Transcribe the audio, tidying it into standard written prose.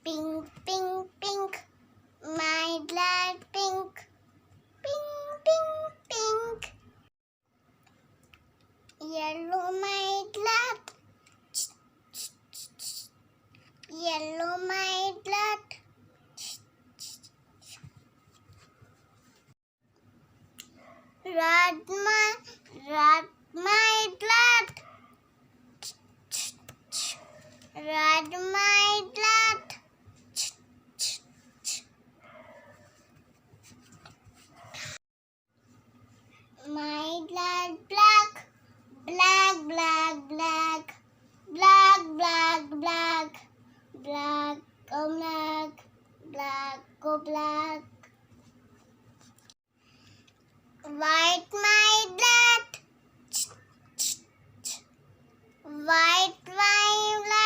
Pink, pink, pink, my blood pink. Pink, pink, pink. Yellow, my blood. Yellow, my blood. Red, my blood. Red, my blood. My blood black. Black, black, black. Black, black, black. Black, oh black. Black, oh black. White, my blood. White, my blood.